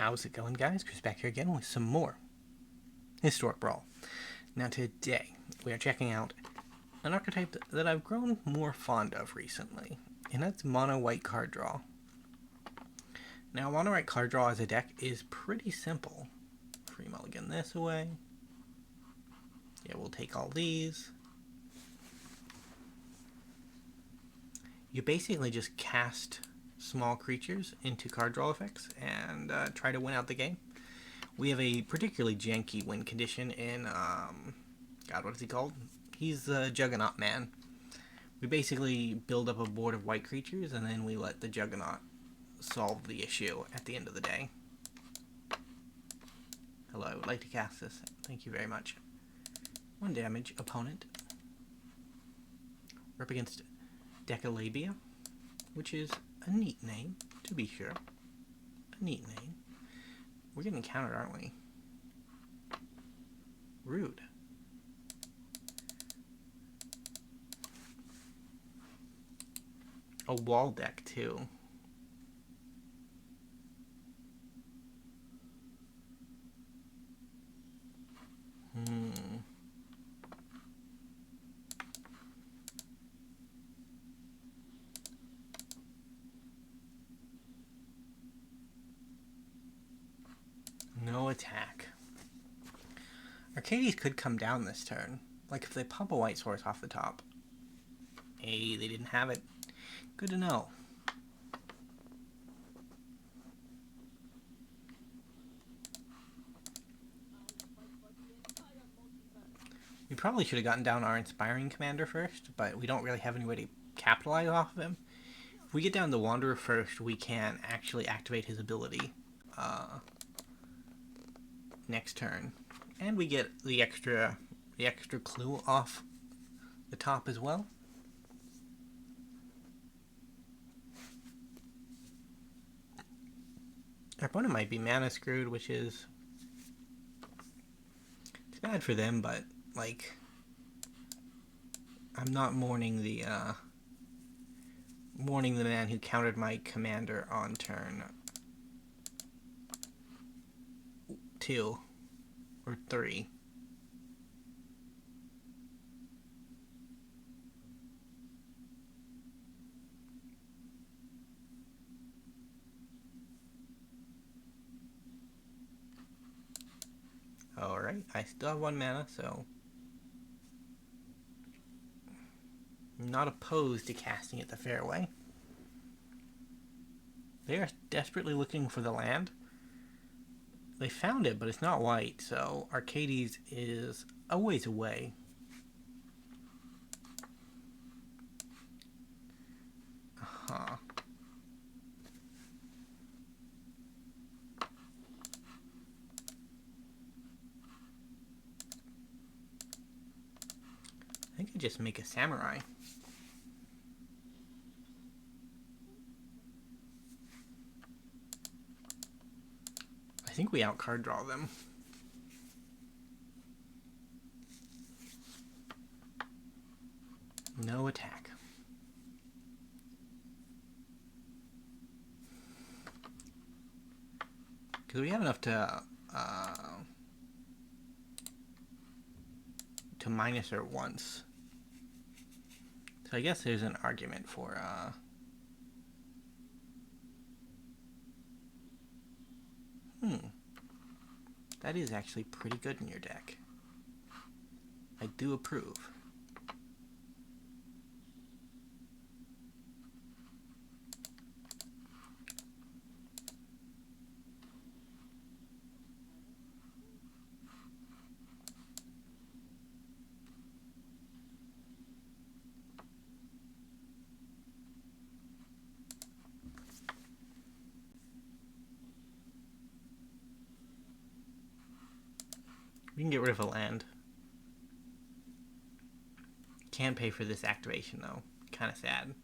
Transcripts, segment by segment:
How's it going, guys? Chris back here again with some more Historic Brawl. Now today, we are checking out an archetype that I've grown more fond of recently, and that's mono white card draw. Now, mono white card draw as a deck is pretty simple. Free mulligan this away. Yeah, we'll take all these. You basically just cast small creatures into card draw effects and try to win out the game. We have a particularly janky win condition in, God, what is he called? He's the Juggernaut Man. We basically build up a board of white creatures and then we let the Juggernaut solve the issue at the end of the day. Hello, I would like to cast this. Thank you very much. 1 damage, opponent. We're up against Decalabia, which is a neat name, to be sure. A neat name. We're getting countered, aren't we? Rude. A wall deck, too. No attack. Arcades could come down this turn. Like if they pump a white source off the top. Hey, they didn't have it. Good to know. We probably should have gotten down our Inspiring Commander first, but we don't really have any way to capitalize off of him. If we get down the Wanderer first, we can actually activate his ability next turn. And we get the extra clue off the top as well. Our opponent might be mana screwed, which is it's bad for them, but like I'm not mourning the man who countered my commander on turn 2 or 3. Alright, I still have 1 mana, so I'm not opposed to casting it the fairway. They are desperately looking for the land. They found it, but it's not white, so Arcades is a ways away. I think I just make a samurai. I think we out card draw them. No attack. Because we have enough to minus her once. So I guess there's an argument for that is actually pretty good in your deck. I do approve. We can get rid of a land. Can't pay for this activation though. Kind of sad.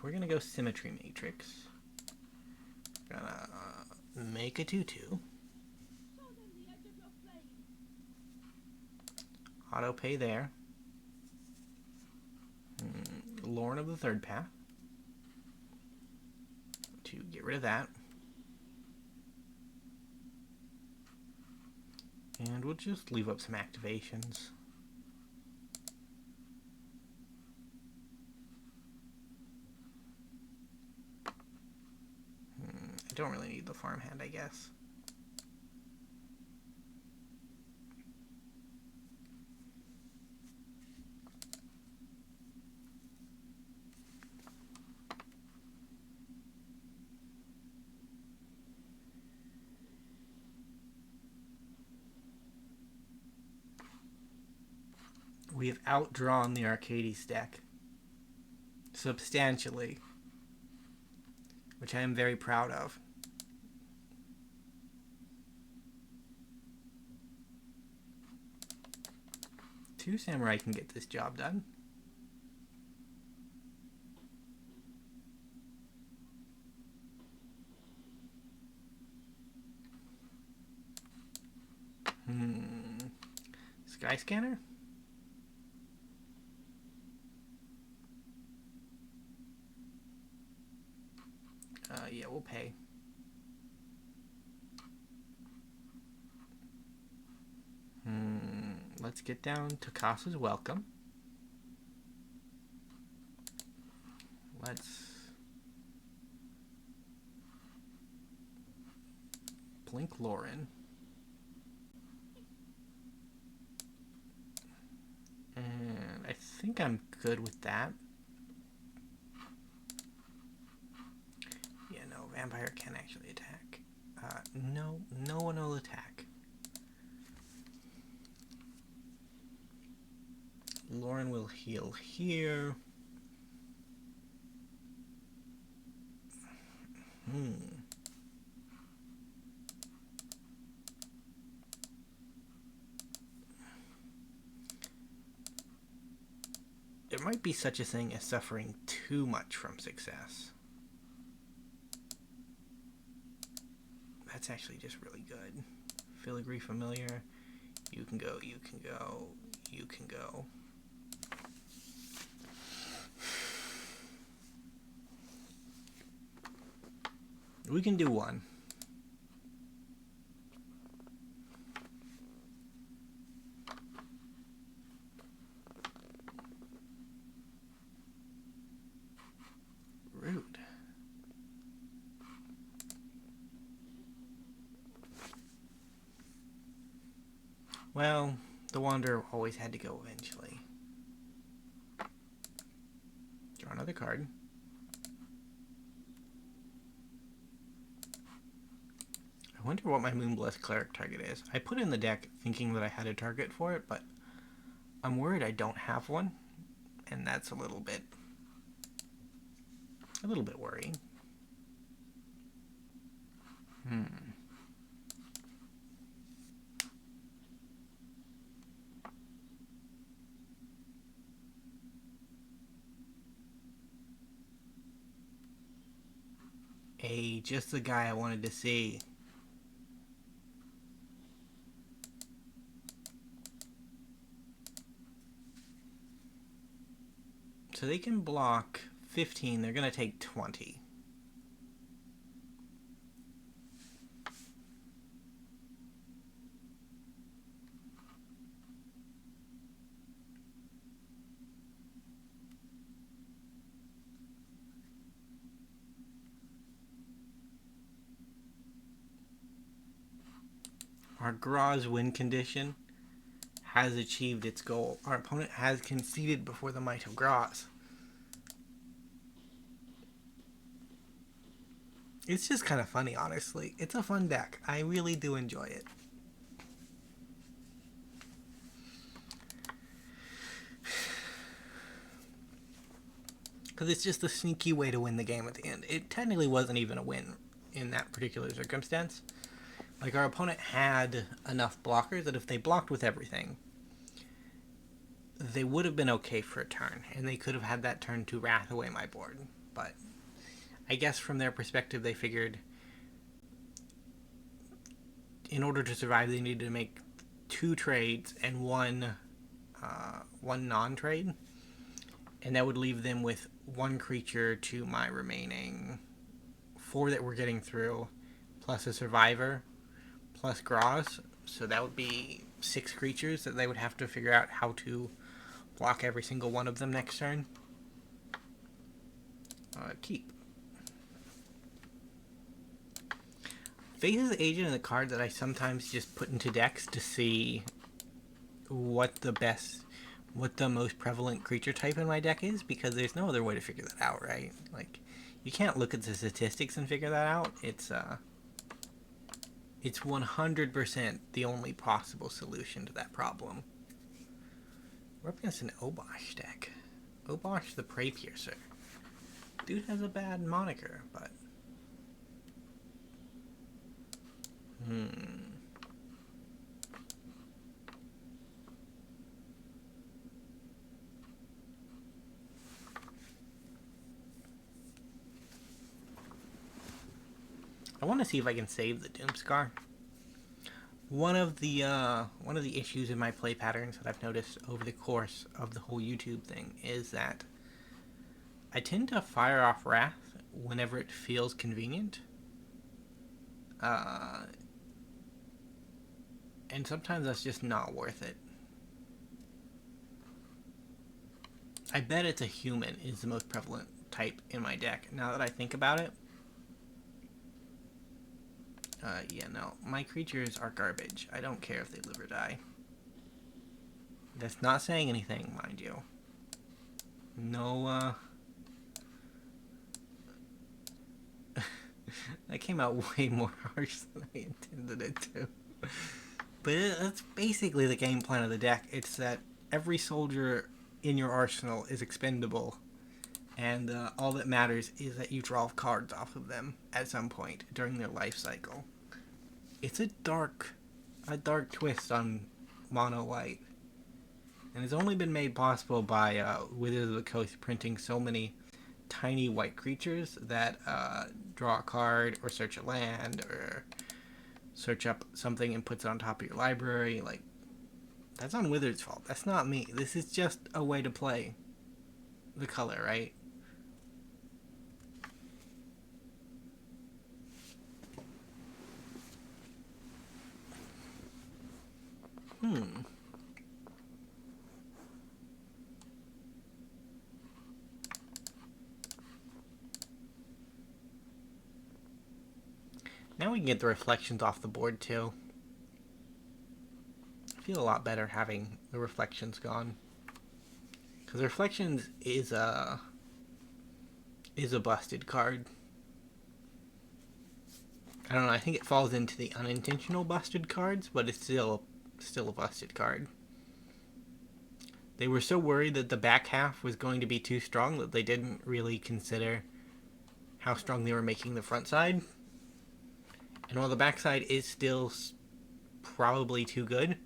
we're going to go Symmetry Matrix. Gonna make a 2/2. Auto pay there. Loran of the third path. To get rid of that. And we'll just leave up some activations. I don't really need the farmhand, I guess. We have outdrawn the Arcades deck substantially, which I am very proud of. Two Samurai can get this job done. Skyscanner? Yeah, we'll pay. Let's get down Tocasia's welcome. Let's blink Loran. And I think I'm good with that. Yeah, no, Vampire can actually attack. No one will attack. Loran will heal here. There might be such a thing as suffering too much from success. That's actually just really good. Filigree Familiar. You can go, you can go, you can go. We can do one. Rude. Well, the Wanderer always had to go eventually. Draw another card. I wonder what my Moonblessed Cleric target is. I put in the deck thinking that I had a target for it, but I'm worried I don't have one, and that's a little bit worrying. Hey, just the guy I wanted to see. So they can block 15, they're going to take 20. Our Graw's win condition has achieved its goal. Our opponent has conceded before the might of Graw's. It's just kind of funny, honestly. It's a fun deck. I really do enjoy it. Because it's just a sneaky way to win the game at the end. It technically wasn't even a win in that particular circumstance. Like, our opponent had enough blockers that if they blocked with everything, they would have been okay for a turn, and they could have had that turn to wrath away my board. but I guess from their perspective they figured in order to survive they needed to make 2 trades and one non-trade, and that would leave them with 1 creature to my remaining 4 that we're getting through, plus a survivor, plus Groz. So that would be 6 creatures that they would have to figure out how to block every single one of them next turn. Keep. Faith is the agent and the card that I sometimes just put into decks to see what the most prevalent creature type in my deck is, because there's no other way to figure that out, right? Like, you can't look at the statistics and figure that out. It's 100% the only possible solution to that problem. We're up against an Obosh deck. Obosh the Prey Piercer. Dude has a bad moniker, but... I want to see if I can save the Doomscar. One of the issues in my play patterns that I've noticed over the course of the whole YouTube thing is that I tend to fire off Wrath whenever it feels convenient. And sometimes that's just not worth it. I bet it's a human is the most prevalent type in my deck, now that I think about it. Yeah, no. My creatures are garbage. I don't care if they live or die. That's not saying anything, mind you. No, that came out way more harsh than I intended it to. But that's basically the game plan of the deck. It's that every soldier in your arsenal is expendable, and all that matters is that you draw cards off of them at some point during their life cycle. It's a dark twist on mono white, and it's only been made possible by Wizards of the Coast printing so many tiny white creatures that draw a card or search a land or search up something and puts it on top of your library. Like, that's on Wizards' fault. That's not me. This is just a way to play the color, right? Now we can get the reflections off the board too. I feel a lot better having the reflections gone, because reflections is a busted card. I don't know. I think it falls into the unintentional busted cards, but it's still a busted card. They were so worried that the back half was going to be too strong that they didn't really consider how strong they were making the front side. And while the back side is still probably too good,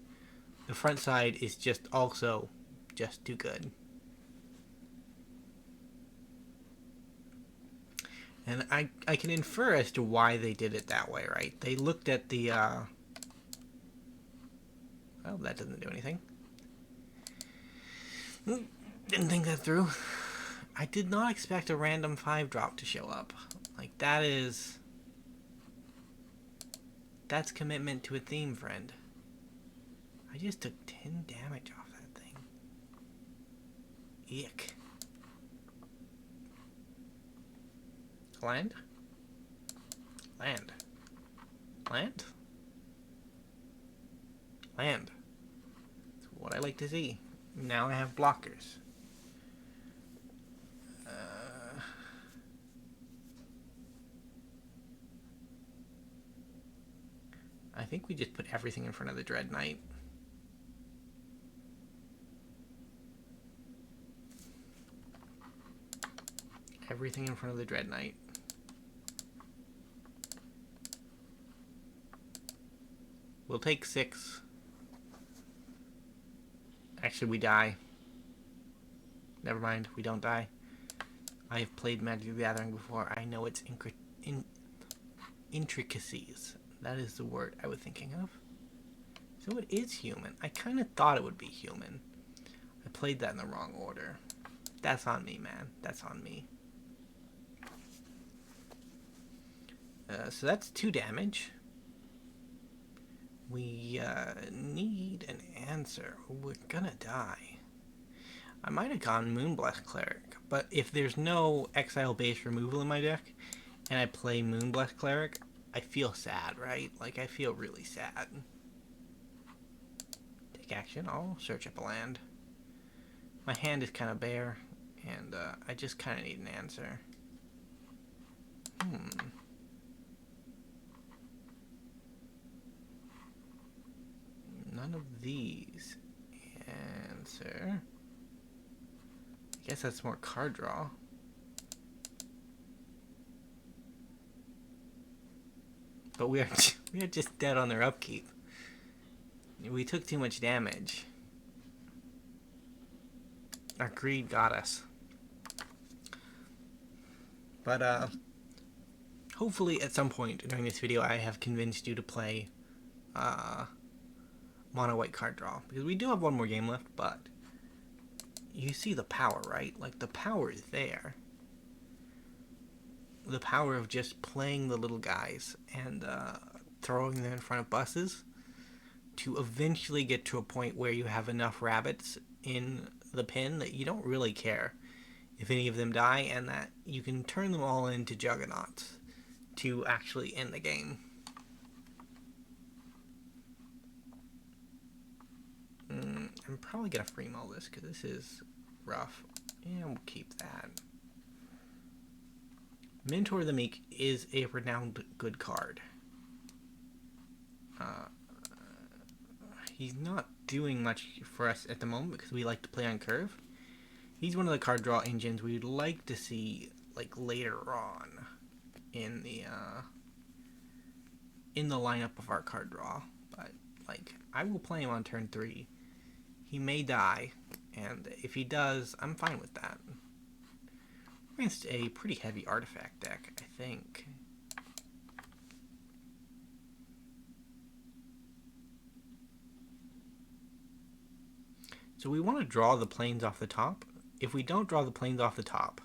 the front side is just also just too good. And I can infer as to why they did it that way, right? They looked at the, well, that doesn't do anything. Didn't think that through. I did not expect a random 5-drop to show up. Like, that's commitment to a theme, friend. I just took 10 damage off that thing. Ick. Land? Land. Land? Land. That's what I like to see. Now I have blockers. I think we just put everything in front of the Dread Knight. Everything in front of the Dread Knight. We'll take 6. Actually, we die. Never mind, we don't die. I have played Magic the Gathering before. I know its intricacies. That is the word I was thinking of. So it is human. I kind of thought it would be human. I played that in the wrong order. That's on me, man. That's on me. So that's 2 damage. We need an answer. We're gonna die. I might have gone Moonblast Cleric, but if there's no exile-based removal in my deck, and I play Moonblast Cleric, I feel sad, right? Like, I feel really sad. Take action. I'll search up a land. My hand is kind of bare, and I just kind of need an answer. None of these. Answer. I guess that's more card draw. But we are just dead on their upkeep. We took too much damage. Our greed got us. But hopefully at some point during this video I have convinced you to play mono white card draw, because we do have one more game left, but you see the power, right? Like, the power is there. The power of just playing the little guys and throwing them in front of buses to eventually get to a point where you have enough rabbits in the pin that you don't really care if any of them die, and that you can turn them all into juggernauts to actually end the game. I'm probably gonna free mull this because this is rough, and we'll keep that. Mentor the Meek is a renowned good card. He's not doing much for us at the moment because we like to play on curve. He's one of the card draw engines we'd like to see, like, later on in the lineup of our card draw. But, like, I will play him on turn 3. He may die, and if he does, I'm fine with that. We're against a pretty heavy artifact deck, I think. So we want to draw the planes off the top. If we don't draw the planes off the top,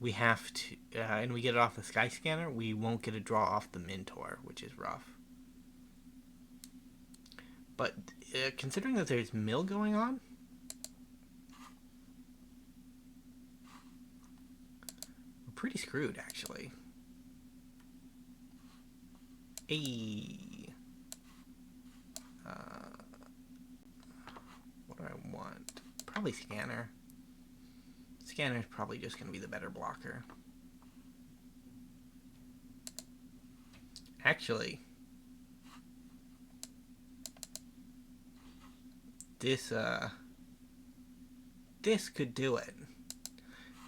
we have to, and we get it off the Skyscanner, we won't get a draw off the Mentor, which is rough. But considering that there's mill going on, we're pretty screwed, actually. What do I want? Probably Scanner. Scanner is probably just going to be the better blocker. Actually, this could do it.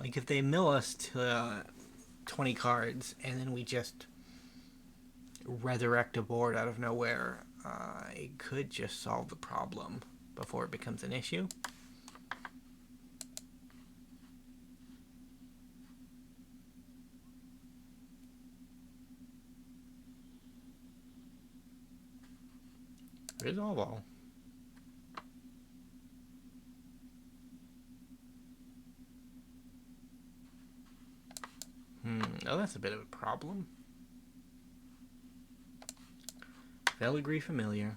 Like, if they mill us to 20 cards and then we just resurrect a board out of nowhere, it could just solve the problem before it becomes an issue. Resolve all. Oh, that's a bit of a problem. Filigree Familiar.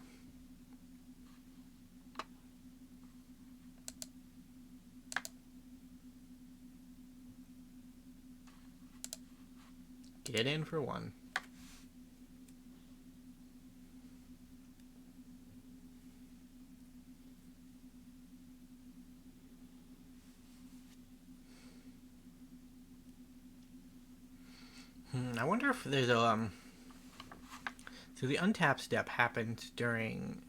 Get in for one. I wonder if there's a so the untap step happens during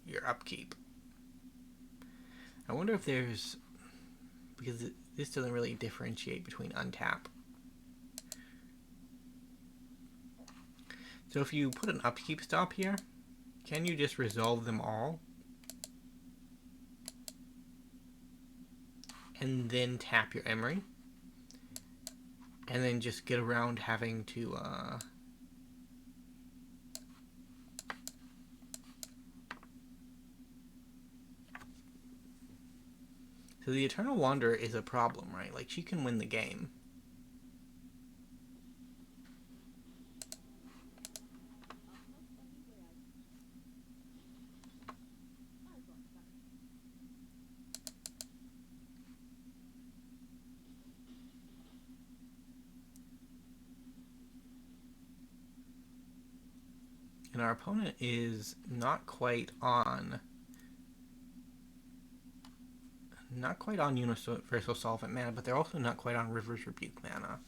your upkeep. I wonder if there's, because this doesn't really differentiate between untap. So if you put an upkeep stop here, can you just resolve them all and then tap your Emery? and then just get around having to so the Eternal Wanderer is a problem, right? Like, she can win the game. And our opponent is not quite on Universal Solvent mana, but they're also not quite on River's Rebuke mana.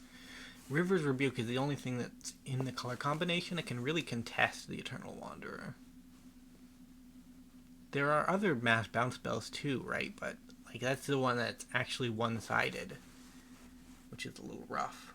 River's Rebuke is the only thing that's in the color combination that can really contest the Eternal Wanderer. There are other mass bounce spells too, right? But like, that's the one that's actually one-sided, which is a little rough.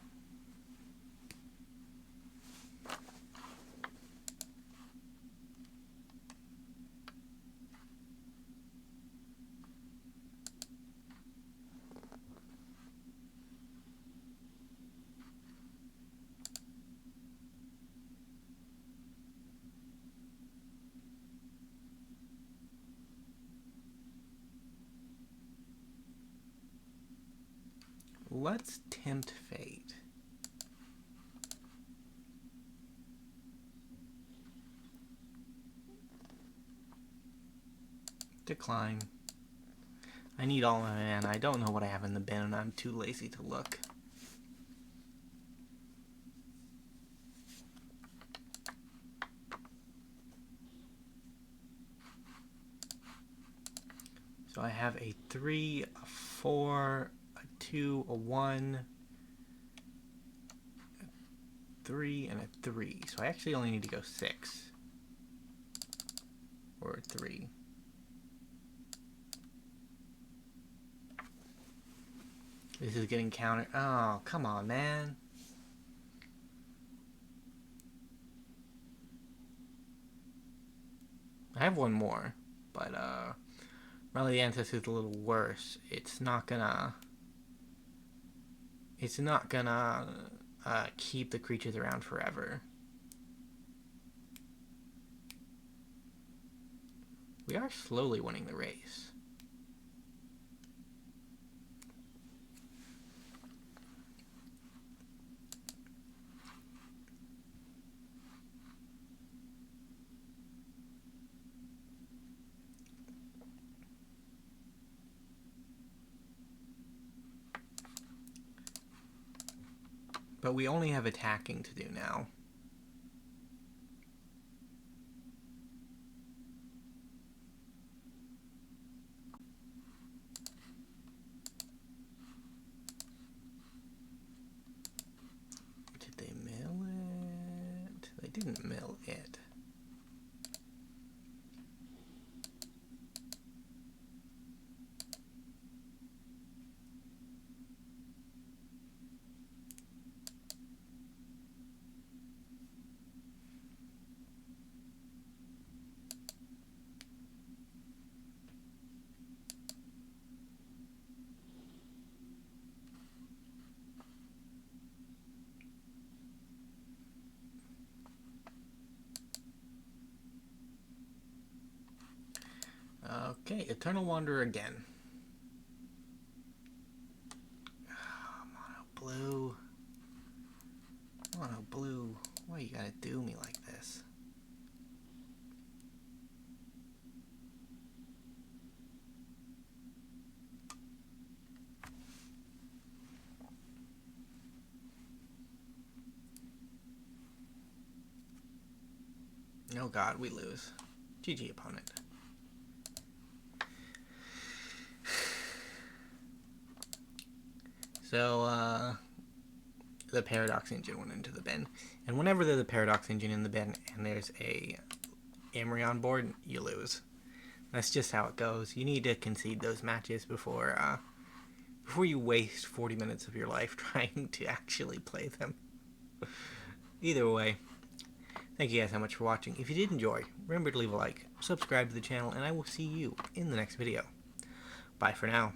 Let's tempt fate. Decline. I need all my mana. I don't know what I have in the bin, and I'm too lazy to look. So I have a 3, a 4, a 2, a 1, a 3, and a 3. So I actually only need to go 6. Or 3. This is getting countered. Oh, come on, man. I have one more, but Rally the Ancestor is a little worse. It's not gonna keep the creatures around forever. We are slowly winning the race. But we only have attacking to do now. Did they mill it? They didn't mill it. Okay, Eternal Wanderer again. Mono blue. Mono blue. Why you gotta do me like this? Oh god, we lose. GG opponent. So, the Paradox Engine went into the bin. And whenever there's a Paradox Engine in the bin and there's a Amory on board, you lose. That's just how it goes. You need to concede those matches before you waste 40 minutes of your life trying to actually play them. Either way, thank you guys so much for watching. If you did enjoy, remember to leave a like, subscribe to the channel, and I will see you in the next video. Bye for now.